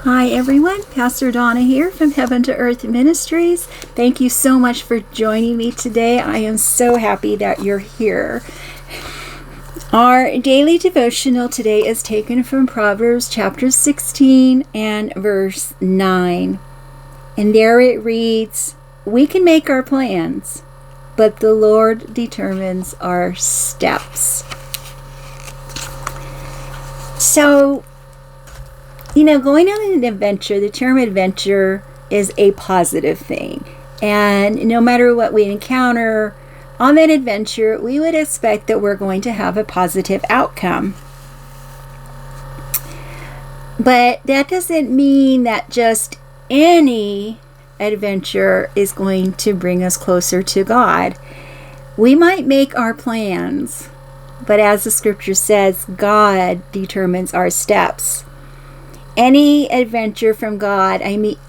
Hi everyone, Pastor Donna here from Heaven to Earth Ministries. Thank you so much for joining me today. I am so happy that you're here. Our daily devotional today is taken from Proverbs chapter 16 and verse 9. And there it reads, "We can make our plans, but the Lord determines our steps." So, going on an adventure, the term adventure is a positive thing. And no matter what we encounter on that adventure, we would expect that we're going to have a positive outcome. But that doesn't mean that just any adventure is going to bring us closer to God. We might make our plans, but as the scripture says, God determines our steps. Any adventure from God,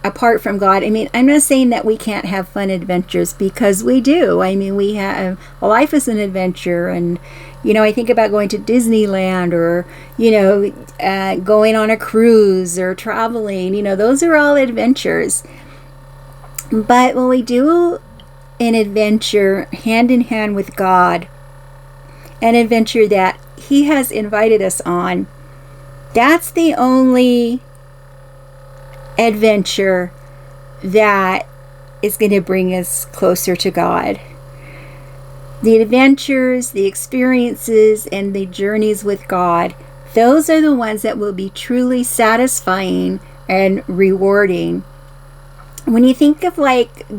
apart from God, I'm not saying that we can't have fun adventures, because we do. We have, life is an adventure, and, I think about going to Disneyland or, going on a cruise or traveling, those are all adventures. But when we do an adventure hand in hand with God, an adventure that He has invited us on, that's the only adventure that is going to bring us closer to God. The adventures, the experiences, and the journeys with God, those are the ones that will be truly satisfying and rewarding. When you think of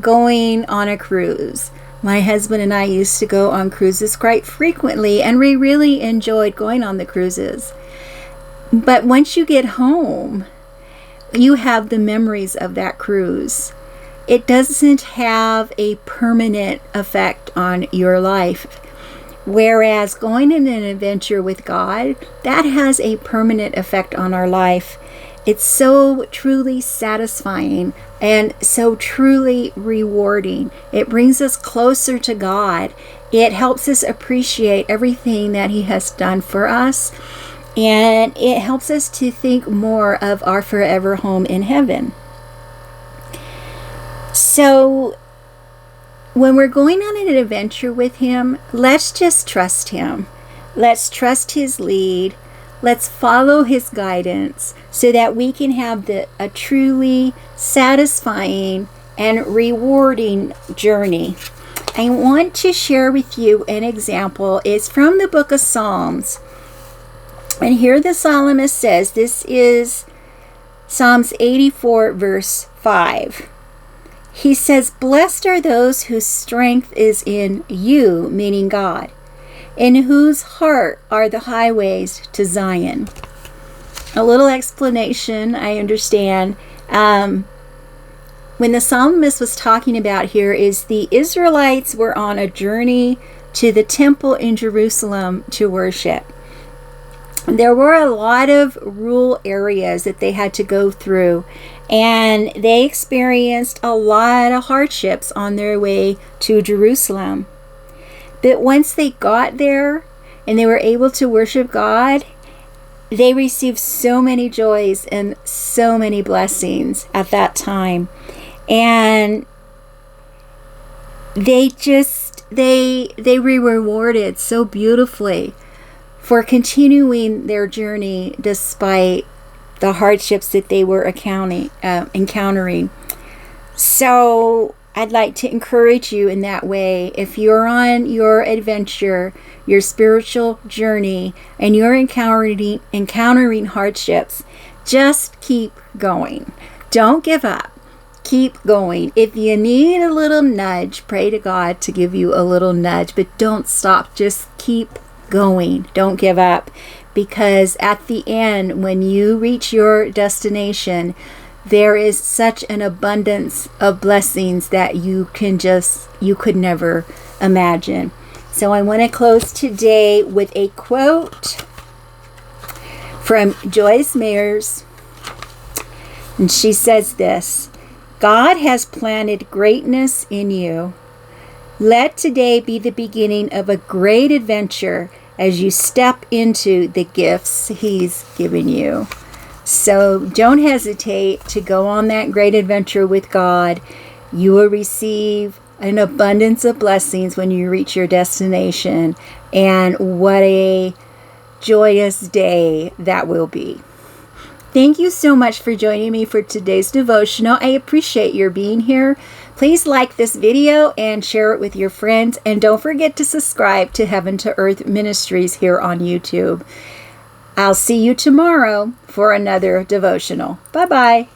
going on a cruise, my husband and I used to go on cruises quite frequently, and we really enjoyed going on the cruises. But once you get home, you have the memories of that cruise. It doesn't have a permanent effect on your life. Whereas going in an adventure with God, that has a permanent effect on our life. It's so truly satisfying and so truly rewarding. It brings us closer to God. It helps us appreciate everything that He has done for us. And it helps us to think more of our forever home in heaven. So, when we're going on an adventure with Him, let's just trust Him. Let's trust His lead. Let's follow His guidance so that we can have a truly satisfying and rewarding journey. I want to share with you an example. It's from the book of Psalms. And here the psalmist says, this is Psalms 84 verse 5. He says, "Blessed are those whose strength is in you," meaning God, "in whose heart are the highways to Zion." A little explanation, I understand. When the psalmist was talking about here is the Israelites were on a journey to the temple in Jerusalem to worship. There were a lot of rural areas that they had to go through, and they experienced a lot of hardships on their way to Jerusalem. But once they got there and they were able to worship God, they received so many joys and so many blessings at that time. And they were rewarded so beautifully for continuing their journey despite the hardships that they were encountering. So I'd like to encourage you in that way. If you're on your adventure, your spiritual journey, and you're encountering hardships, just keep going. Don't give up. Keep going. If you need a little nudge, pray to God to give you a little nudge, but don't stop. Just keep going. Don't give up, because at the end, when you reach your destination, there is such an abundance of blessings that you could never imagine. So I want to close today with a quote from Joyce Meyers, and she says this: "God has planted greatness in you. Let today be the beginning of a great adventure as you step into the gifts He's given you." So don't hesitate to go on that great adventure with God. You will receive an abundance of blessings when you reach your destination. And what a joyous day that will be. Thank you so much for joining me for today's devotional. I appreciate your being here. Please like this video and share it with your friends. And don't forget to subscribe to Heaven to Earth Ministries here on YouTube. I'll see you tomorrow for another devotional. Bye-bye.